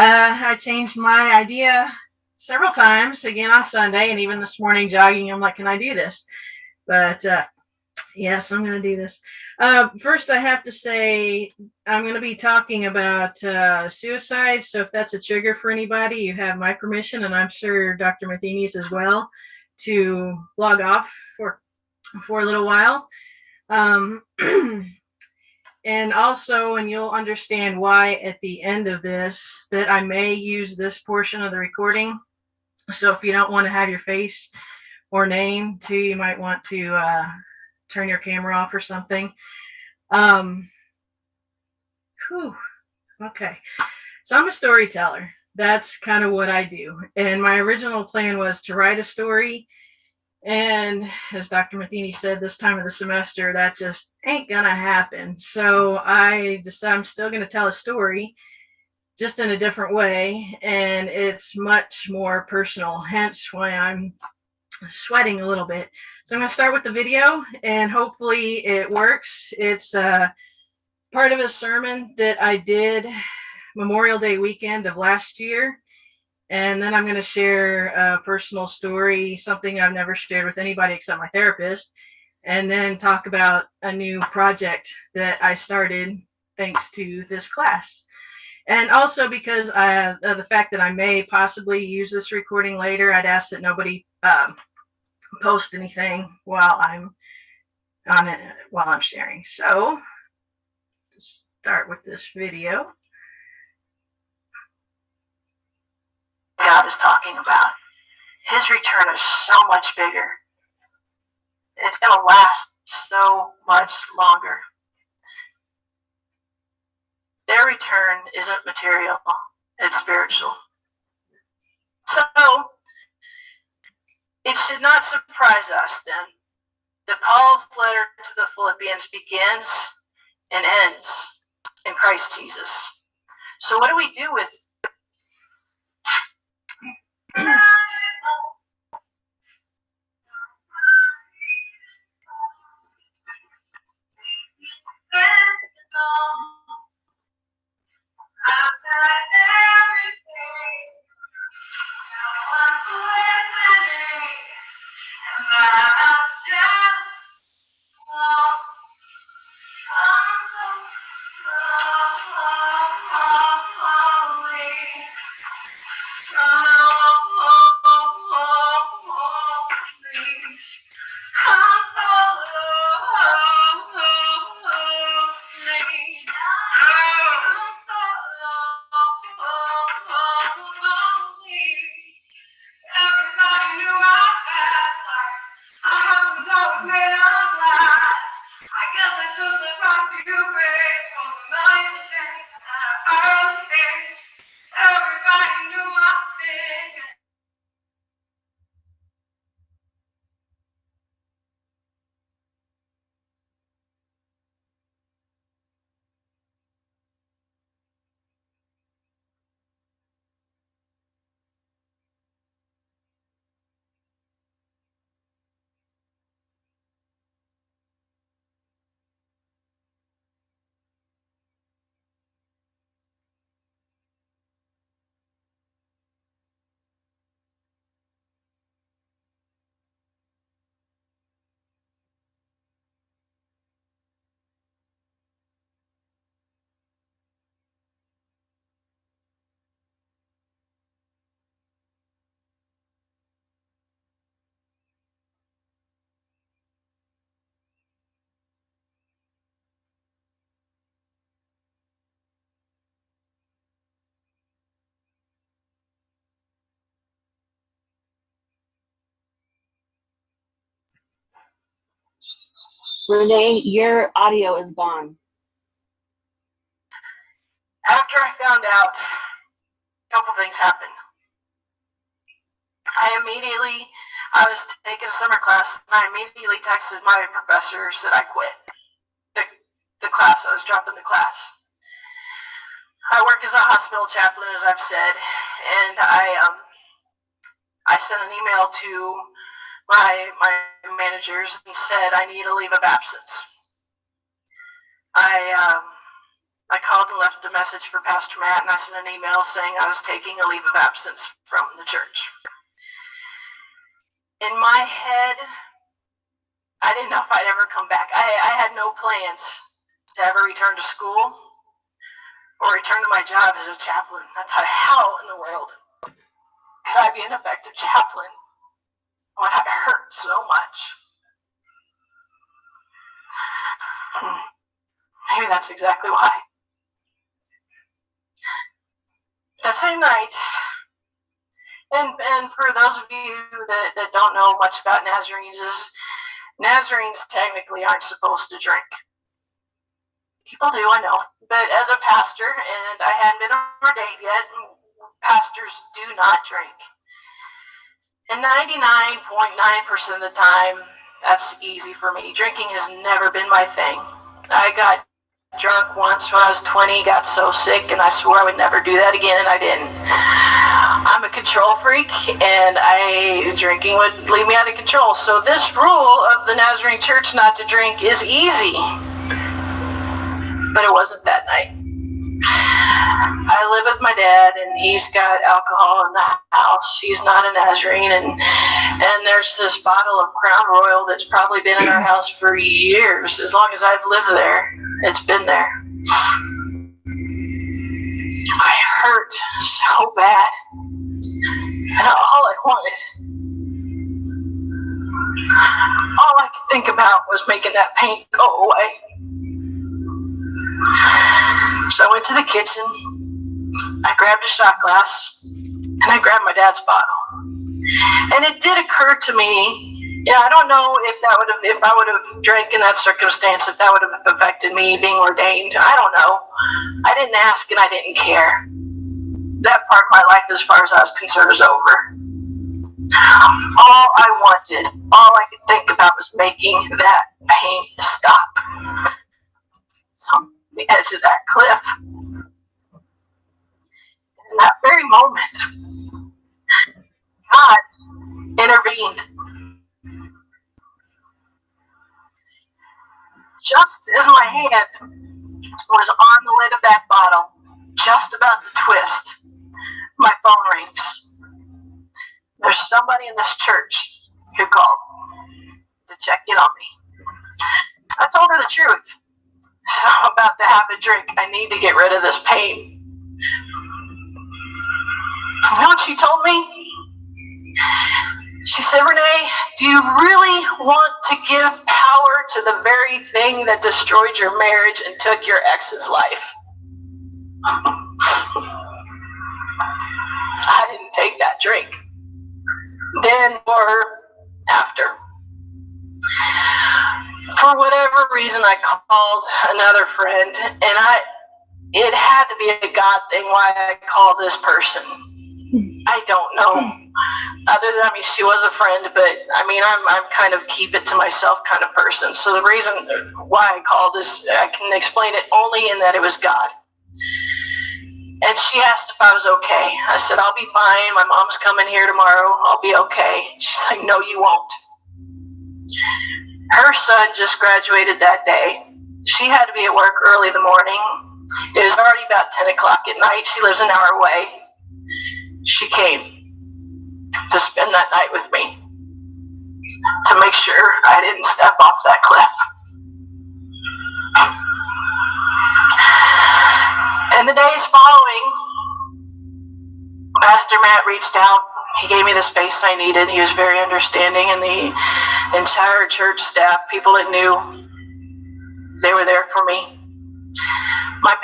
I changed my idea several times, again on Sunday, and even this morning jogging, I'm like, can I do this? But yes, I'm going to do this. First, I have to say I'm going to be talking about suicide. So if that's a trigger for anybody, you have my permission, and I'm sure Dr. Matheny's as well, to log off for a little while. Um, and also, and you'll understand why at the end of this, that I may use this portion of the recording. So if you don't want to have your face or name too, you might want to turn your camera off or something. Whew, okay. So I'm a storyteller. That's kind of what I do. And my original plan was to write a story. And as Dr. Matheny said, this time of the semester, that just ain't going to happen. So I decided I'm still going to tell a story, just in a different way. And it's much more personal, hence why I'm sweating a little bit. So I'm going to start with the video, and hopefully it works. It's part of a sermon that I did Memorial Day weekend of last year. And then I'm going to share a personal story, something I've never shared with anybody except my therapist, and then talk about a new project that I started thanks to this class. And also because of the fact that I may possibly use this recording later, I'd ask that nobody post anything while I'm on it, while I'm sharing. So to start with this video, God is talking about his return is so much bigger. It's going to last so much longer. Their return isn't material, it's spiritual. So it should not surprise us then that Paul's letter to the Philippians begins and ends in Christ Jesus. So what do we do with Renee, your audio is gone. After I found out, a couple things happened. I was taking a summer class, and I immediately texted my professor, said I quit the class. I was dropping the class. I work as a hospital chaplain, as I've said, and I sent an email to my managers and said I need a leave of absence. I called and left a message for Pastor Matt, and I sent an email saying I was taking a leave of absence from the church. In my head, I didn't know if I'd ever come back. I had no plans to ever return to school or return to my job as a chaplain. I thought, how in the world could I be an effective chaplain when I hurt so much? Maybe that's exactly why. That same night, and for those of you that don't know much about Nazarenes technically aren't supposed to drink. People do, I know. But as a pastor, and I hadn't been ordained yet, pastors do not drink. And 99.9% of the time, that's easy for me. Drinking has never been my thing. I got drunk once when I was 20, got so sick, and I swore I would never do that again, and I didn't. I'm a control freak, and drinking would leave me out of control. So this rule of the Nazarene Church not to drink is easy. But it wasn't that night. I live with my dad, and he's got alcohol in the house. He's not a Nazarene, and there's this bottle of Crown Royal that's probably been in our house for years. As long as I've lived there, it's been there. I hurt so bad, and all I could think about was making that pain go away. So I went to the kitchen, I grabbed a shot glass, and I grabbed my dad's bottle. And it did occur to me, I don't know if I would have drank in that circumstance, if that would have affected me being ordained. I don't know. I didn't ask and I didn't care. That part of my life, as far as I was concerned, is over. All I could think about was making that pain stop. So on the edge of that cliff, in that very moment, God intervened. Just as my hand was on the lid of that bottle, just about to twist, my phone rings. There's somebody in this church who called to check in on me. I told her the truth. So I'm about to have a drink. I need to get rid of this pain. You know what she told me? She said, Renee, do you really want to give power to the very thing that destroyed your marriage and took your ex's life? I didn't take that drink. Then or after. For whatever reason, I called another friend, and it had to be a God thing why I called this person. I don't know. Other than, she was a friend, but I'm kind of keep it to myself kind of person. So the reason why I called is, I can explain it only in that it was God. And she asked if I was okay. I said, I'll be fine. My mom's coming here tomorrow. I'll be okay. She's like, no, you won't. Her son just graduated that day. She had to be at work early in the morning. It was already about 10 o'clock at night. She lives an hour away. She came to spend that night with me, to make sure I didn't step off that cliff. And the days following, Pastor Matt reached out. He gave me the space I needed. He was very understanding, and the entire church staff, people that knew, they were there for me. My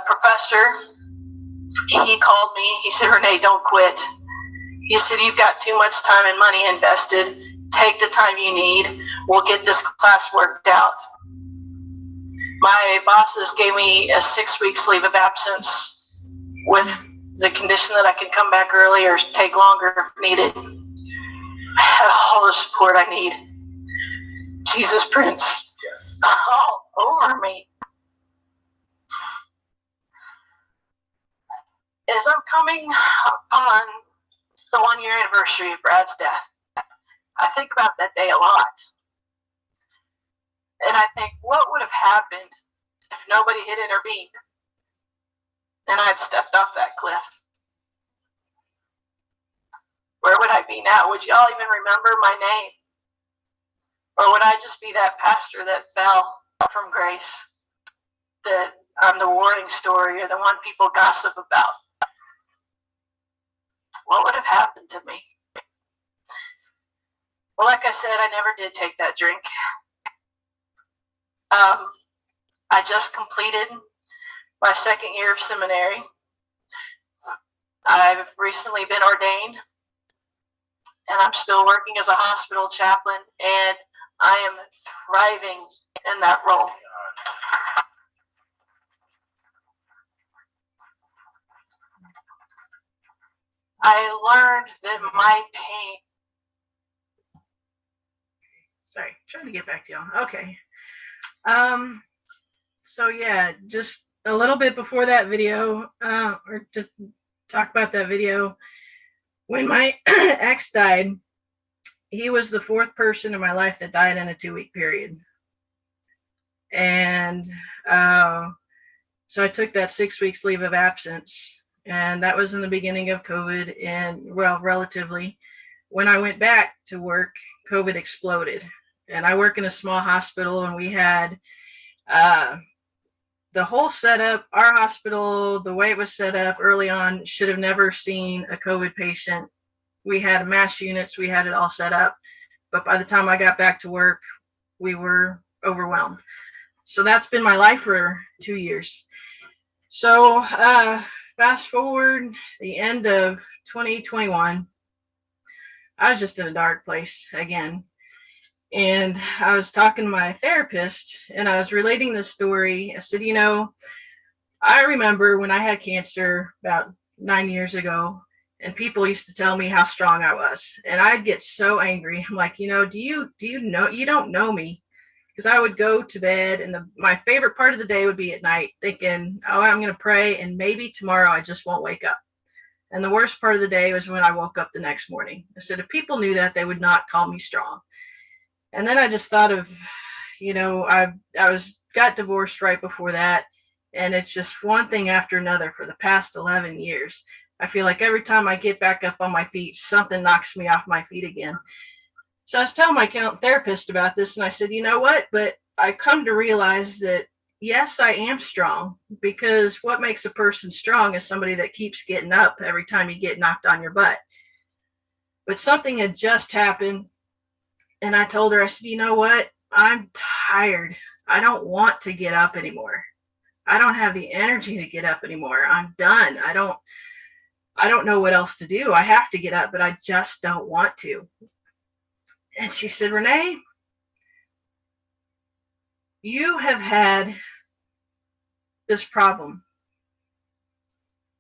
professor, he called me. He said, Renee, don't quit. He said, you've got too much time and money invested. Take the time you need. We'll get this class worked out. My bosses gave me a 6 weeks leave of absence with the condition that I could come back early or take longer if needed. I had all the support I need. Jesus Prince, yes, all over me. As I'm coming upon the 1-year anniversary of Brad's death, I think about that day a lot. And I think, what would have happened if nobody had intervened and I'd stepped off that cliff? Where would I be now? Would y'all even remember my name? Or would I just be that pastor that fell from grace, that I'm the warning story or the one people gossip about? What would have happened to me? Well, like I said, I never did take that drink. I just completed my second year of seminary. I've recently been ordained, and I'm still working as a hospital chaplain, and I am thriving in that role. I learned that my pain. Sorry, trying to get back to y'all. Okay. So yeah, just a little bit before that video, or just talk about that video. When my ex died, he was the fourth person in my life that died in a 2-week period. And so I took that 6 weeks leave of absence, and that was in the beginning of COVID. And well, relatively, when I went back to work, COVID exploded. And I work in a small hospital, and we had the whole setup. Our hospital, the way it was set up early on, should have never seen a COVID patient. We had mass units, we had it all set up. But by the time I got back to work, we were overwhelmed. So that's been my life for 2 years. So fast forward the end of 2021, I was just in a dark place again. And I was talking to my therapist, and I was relating this story. I said, I remember when I had cancer about 9 years ago, and people used to tell me how strong I was. And I'd get so angry. I'm like, do you know, you don't know me. Because I would go to bed, and my favorite part of the day would be at night, thinking, oh, I'm going to pray, and maybe tomorrow I just won't wake up. And the worst part of the day was when I woke up the next morning. I said, if people knew that, they would not call me strong. And then I just thought of, I got divorced right before that. And it's just one thing after another for the past 11 years. I feel like every time I get back up on my feet, something knocks me off my feet again. So I was telling my therapist about this, and I said, you know what? But I come to realize that, yes, I am strong, because what makes a person strong is somebody that keeps getting up every time you get knocked on your butt. But something had just happened. And I told her, I said, you know what? I'm tired. I don't want to get up anymore. I don't have the energy to get up anymore. I'm done. I don't know what else to do. I have to get up, but I just don't want to. And she said, Renee, you have had this problem.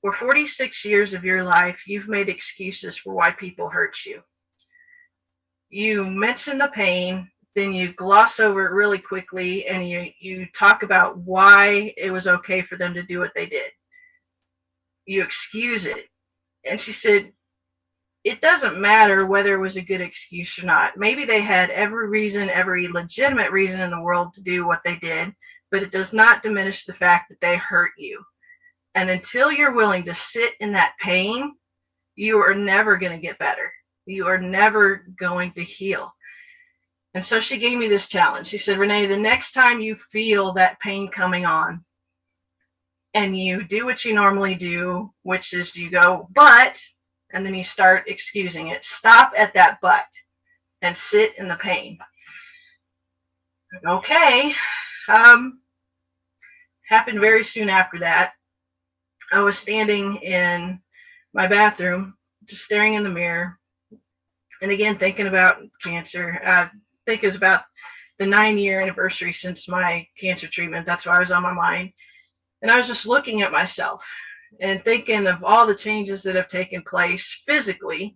For 46 years of your life, you've made excuses for why people hurt you. You mention the pain, then you gloss over it really quickly, and you talk about why it was okay for them to do what they did. You excuse it. And she said, it doesn't matter whether it was a good excuse or not. Maybe they had every legitimate reason in the world to do what they did, but it does not diminish the fact that they hurt you. And until you're willing to sit in that pain, you are never going to get better. You are never going to heal. And so she gave me this challenge. She said, Renee, the next time you feel that pain coming on, and you do what you normally do, which is you go, but, and then you start excusing it. Stop at that but and sit in the pain. Okay. Happened very soon after that. I was standing in my bathroom, just staring in the mirror. And again, thinking about cancer. I think it's about the 9-year anniversary since my cancer treatment. That's why I was on my mind. And I was just looking at myself and thinking of all the changes that have taken place physically.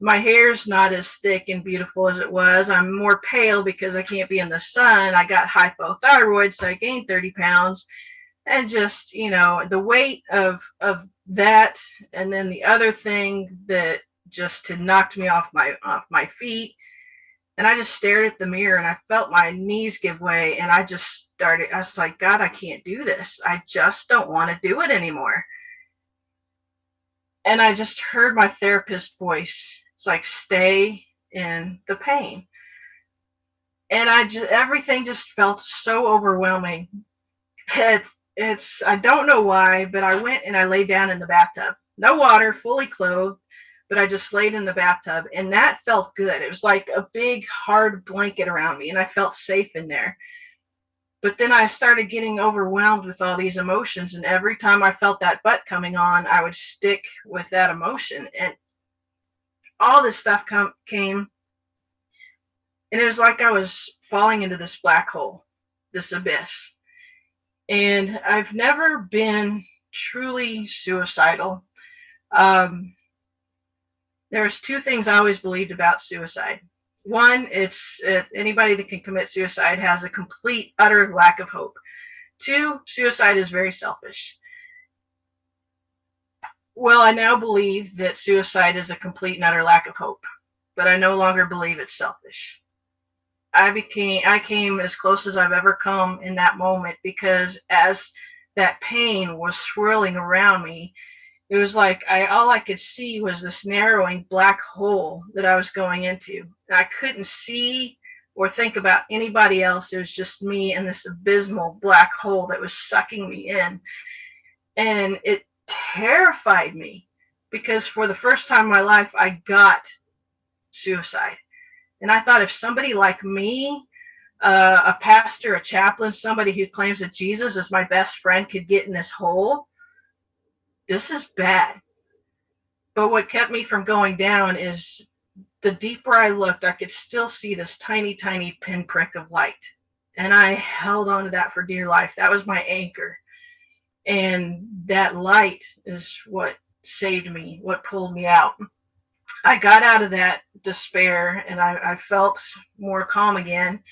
My hair's not as thick and beautiful as it was. I'm more pale because I can't be in the sun. I got hypothyroid, so I gained 30 pounds. And just, the weight of that. And then the other thing that just had knocked me off my feet And I just stared at the mirror and I felt my knees give way. And I was like, God, I can't do this. I just don't want to do it anymore. And I just heard my therapist's voice. It's like, stay in the pain. And everything just felt so overwhelming. I don't know why, but I went and I laid down in the bathtub. No water, fully clothed, but I just laid in the bathtub, and that felt good. It was like a big hard blanket around me, and I felt safe in there. But then I started getting overwhelmed with all these emotions, and every time I felt that butt coming on, I would stick with that emotion, and all this stuff came, and it was like I was falling into this black hole, this abyss. And I've never been truly suicidal. There's two things I always believed about suicide. One, anybody that can commit suicide has a complete, utter lack of hope. Two, suicide is very selfish. Well, I now believe that suicide is a complete and utter lack of hope, but I no longer believe it's selfish. I came as close as I've ever come in that moment, because as that pain was swirling around me, it was like all I could see was this narrowing black hole that I was going into. I couldn't see or think about anybody else. It was just me and this abysmal black hole that was sucking me in. And it terrified me, because for the first time in my life, I got suicide. And I thought, if somebody like me, a pastor, a chaplain, somebody who claims that Jesus is my best friend, could get in this hole, this is bad. But what kept me from going down is, the deeper I looked, I could still see this tiny, tiny pinprick of light. And I held on to that for dear life. That was my anchor. And that light is what saved me, what pulled me out. I got out of that despair, and I felt more calm again.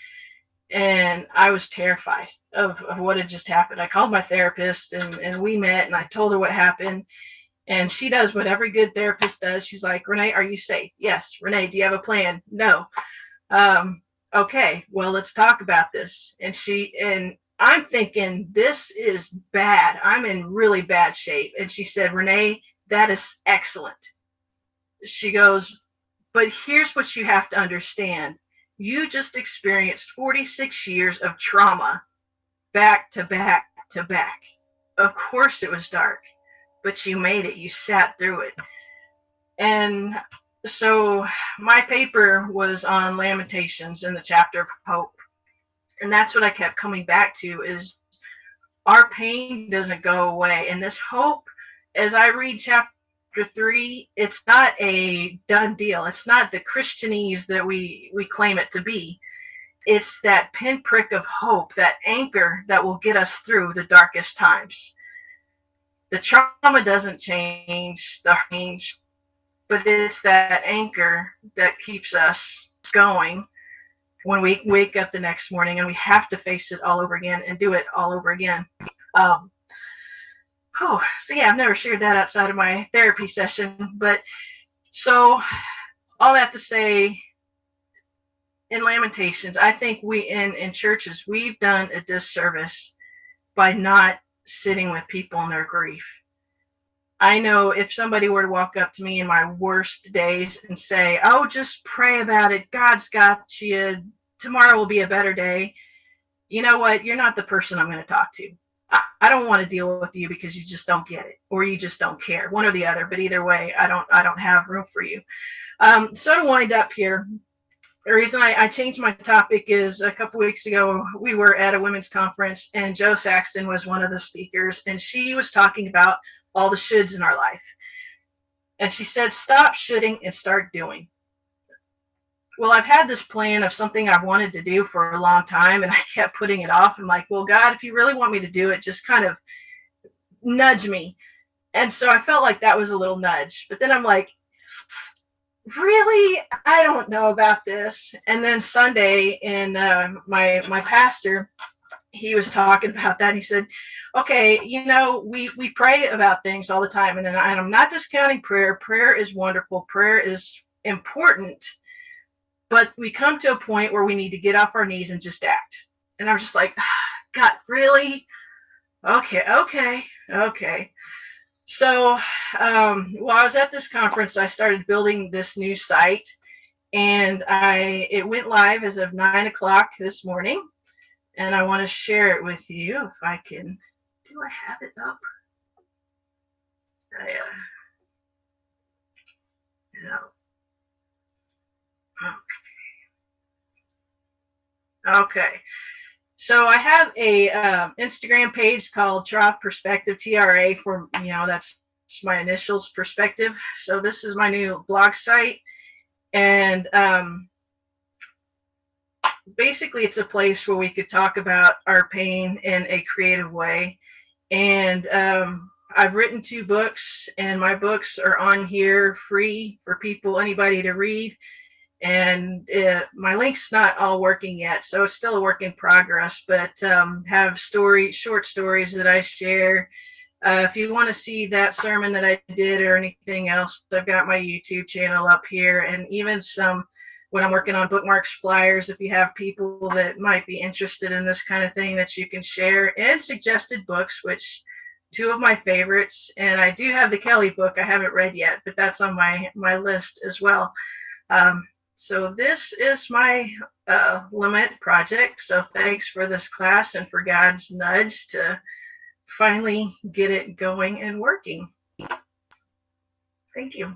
And I was terrified of what had just happened. I called my therapist, and we met, and I told her what happened. And she does what every good therapist does. She's like, Renee, are you safe? Yes. Renee, do you have a plan? No. Okay, well, let's talk about this. And I'm thinking, this is bad. I'm in really bad shape. And she said, Renee, that is excellent. She goes, but here's what you have to understand. You just experienced 46 years of trauma, back to back to back. Of course it was dark, but you made it. You sat through it. And so my paper was on Lamentations in the chapter of hope. And that's what I kept coming back to, is our pain doesn't go away. And this hope, as I read chapter 3, it's not a done deal. It's not the Christianese that we claim it to be. It's that pinprick of hope, that anchor that will get us through the darkest times. The trauma doesn't change, but it's that anchor that keeps us going when we wake up the next morning and we have to face it all over again and do it all over again. So yeah, I've never shared that outside of my therapy session. But so all that to say, in Lamentations, I think we in churches, we've done a disservice by not sitting with people in their grief. I know if somebody were to walk up to me in my worst days and say, oh, just pray about it, God's got you, tomorrow will be a better day, you know what, you're not the person I'm going to talk to. I don't want to deal with you because you just don't get it, or you just don't care, one or the other. But either way, I don't have room for you. So to wind up here, the reason I changed my topic is, a couple weeks ago, we were at a women's conference, and Joe Saxton was one of the speakers, and she was talking about all the shoulds in our life. And she said, stop shoulding and start doing. Well, I've had this plan of something I've wanted to do for a long time, and I kept putting it off. I'm like, well, God, if you really want me to do it, just kind of nudge me. And so I felt like that was a little nudge. But then I'm like, really? I don't know about this. And then Sunday, and my pastor, he was talking about that. He said, okay, we pray about things all the time. And I'm not discounting prayer. Prayer is wonderful. Prayer is important. but we come to a point where we need to get off our knees and just act. And I'm just like, God, really? Okay. So while I was at this conference, I started building this new site, and it went live as of 9 o'clock this morning. And I want to share it with you if I can. Do I have it up? No. Okay. So I have a Instagram page called Tra Perspective, TRA, for, that's my initials, Perspective. So this is my new blog site. And basically it's a place where we could talk about our pain in a creative way. And I've written 2 books, and my books are on here free for anybody to read. And my link's not all working yet, so it's still a work in progress, but have short stories that I share. If you want to see that sermon that I did or anything else, I've got my YouTube channel up here, and even when I'm working on bookmarks, flyers, if you have people that might be interested in this kind of thing that you can share, and suggested books, which 2 of my favorites. And I do have the Kelly book I haven't read yet, but that's on my list as well. So this is my Lament project. So thanks for this class and for God's nudge to finally get it going and working. Thank you.